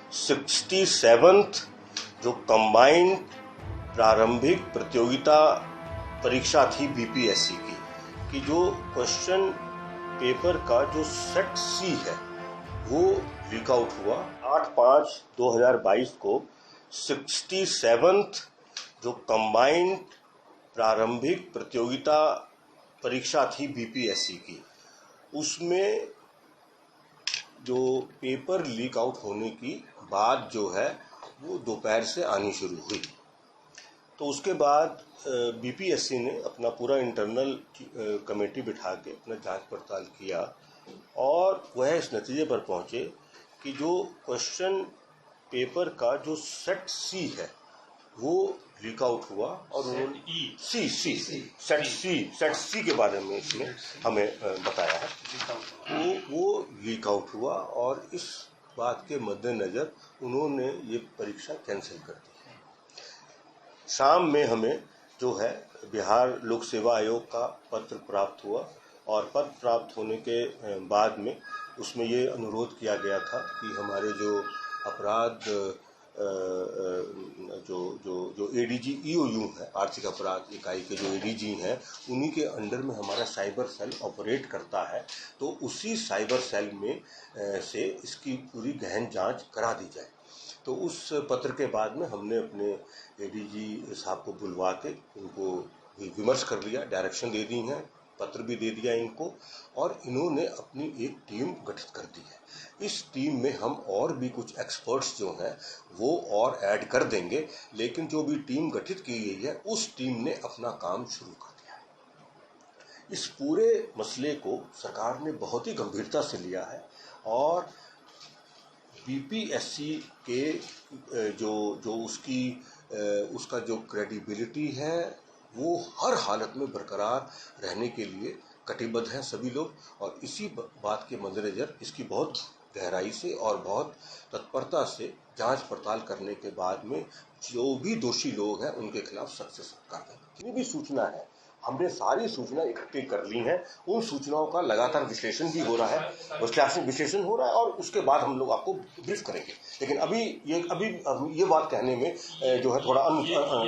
67th जो combined प्रारंभिक प्रतियोगिता परीक्षा थी बीपीएससी की, कि जो क्वेश्चन पेपर का जो सेट सी है वो लीक आउट हुआ 8/5/2022 को। 67th जो कंबाइंड प्रारंभिक प्रतियोगिता परीक्षा थी बीपीएससी की, उसमें जो पेपर लीक आउट होने की बात जो है वो दोपहर से आनी शुरू हुई। तो उसके बाद बीपीएससी ने अपना पूरा इंटरनल कमेटी बिठा के अपना जांच पड़ताल किया और वह इस नतीजे पर पहुंचे कि जो क्वेश्चन पेपर का जो सेट सी है वो लीक आउट हुआ और उन्होंने सेट सी के बारे में इसमें हमें बताया है वो लीक आउट हुआ और इस बात के मद्देनज़र उन्होंने ये परीक्षा कैंसिल कर दी। शाम में हमें जो है बिहार लोक सेवा आयोग का पत्र प्राप्त हुआ और पत्र प्राप्त होने के बाद में उसमें ये अनुरोध किया गया था कि हमारे जो अपराध जो एडीजी ईओयू है, आर्थिक अपराध इकाई के जो एडीजी हैं, उन्हीं के अंडर में हमारा साइबर सेल ऑपरेट करता है, तो उसी साइबर सेल में से इसकी पूरी गहन जांच करा दी जाए। तो उस पत्र के बाद में हमने अपने एडीजी साहब को बुलवा के उनको विमर्श कर लिया, डायरेक्शन दे दी हैं, पत्र भी दे दिया इनको, और इन्होंने अपनी एक टीम गठित कर दी है। इस टीम में हम और भी कुछ एक्सपर्ट्स जो हैं वो और ऐड कर देंगे, लेकिन जो भी टीम गठित की गई है उस टीम ने अपना काम शुरू कर दिया है। इस पूरे मसले को सरकार ने बहुत ही गंभीरता से लिया है और बीपीएससी के जो उसका जो क्रेडिबिलिटी है वो हर हालत में बरकरार रहने के लिए कटिबद्ध हैं सभी लोग, और इसी बात के मद्देनज़र इसकी बहुत गहराई से और बहुत तत्परता से जांच पड़ताल करने के बाद में जो भी दोषी लोग हैं उनके खिलाफ सख्त से सख्त कार्रवाई। जितनी भी सूचना है हमने सारी सूचना इकट्ठी कर ली हैं, उन सूचनाओं का लगातार विश्लेषण भी हो रहा है, विश्लेषण हो रहा है और उसके बाद हम लोग आपको ब्रीफ करेंगे। लेकिन अभी ये बात कहने में जो है थोड़ा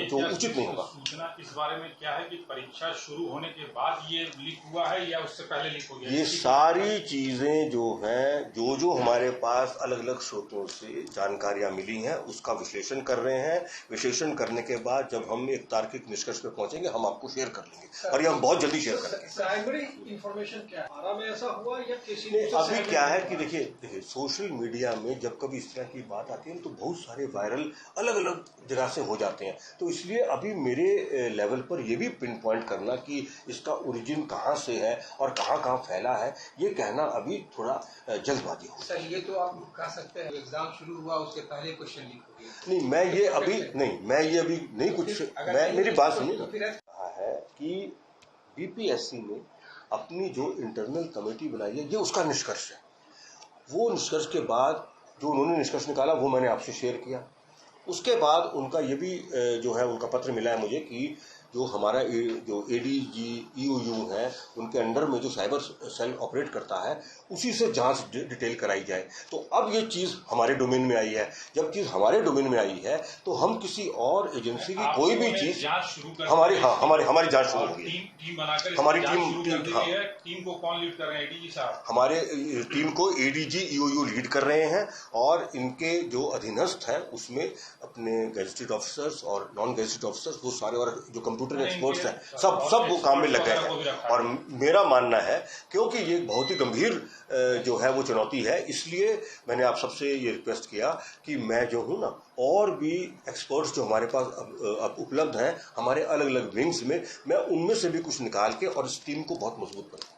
जो उचित नहीं होगा। सूचना इस बारे में क्या है कि परीक्षा शुरू होने के बाद ये लीक हुआ है या उससे पहले लीक हो गया? ये सारी चीजें जो हैं, जो हमारे पास अलग अलग स्रोतों से जानकारियां मिली हैं उसका विश्लेषण कर रहे हैं। विश्लेषण करने के बाद जब हम एक तार्किक निष्कर्ष पे पहुंचेंगे हम आपको शेयर कर लेंगे और ये हम बहुत जल्दी शेयर करेंगे। प्राइमरी इंफॉर्मेशन क्या है, आरा में ऐसा हुआ या किसी ने? अभी क्या है कि देखिए सोशल मीडिया में जब कभी इस तरह की बात आती है तो बहुत सारे वायरल अलग अलग जगह से हो जाते हैं, तो इसलिए अभी मेरे लेवल पर यह भी पिन पॉइंट करना कि इसका ओरिजिन कहाँ से है और कहाँ फैला है, ये कहना अभी थोड़ा जल्दबाजी हो। सर ये तो आप कह सकते हैं एग्जाम शुरू हुआ उसके पहले क्वेश्चन लीक हो गया। नहीं, मैं ये अभी नहीं कुछ, मैं मेरी बात सुनिए। है कि बीपीएससी ने अपनी जो इंटरनल कमेटी बनाई है ये उसका निष्कर्ष है। वो निष्कर्ष के बाद जो उन्होंने निष्कर्ष निकाला वो मैंने आपसे शेयर किया। उसके बाद उनका ये भी जो है उनका पत्र मिला है मुझे कि जो हमारा जो एडीजी ईओयू है उनके अंडर में जो साइबर सेल ऑपरेट करता है उसी से जांच डिटेल कराई जाए। तो अब ये चीज़ हमारे डोमेन में आई है। जब चीज़ हमारे डोमेन में आई है तो हम किसी और एजेंसी की कोई भी चीज़ हमारी जांच शुरू होगी। हमारी टीम को कौन लीड कर रहे हैं? एडीजी साहब हमारे टीम को एडीजी ईओयू लीड कर रहे हैं और इनके जो अधीनस्थ है उसमें अपने गैजेटेड ऑफिसर्स और नॉन गैजेटेड ऑफिसर्स वो सारे और जो कंप्यूटर एक्सपर्ट्स हैं सब वो काम में लग गए हैं। और मेरा मानना है क्योंकि ये बहुत ही गंभीर जो है वो चुनौती है, इसलिए मैंने आप सबसे ये रिक्वेस्ट किया कि मैं जो हूँ ना और भी एक्सपर्ट्स जो हमारे पास अब उपलब्ध हैं हमारे अलग अलग विंग्स में, मैं उनमें से भी कुछ निकाल के और इस टीम को बहुत मजबूत बनाऊँ।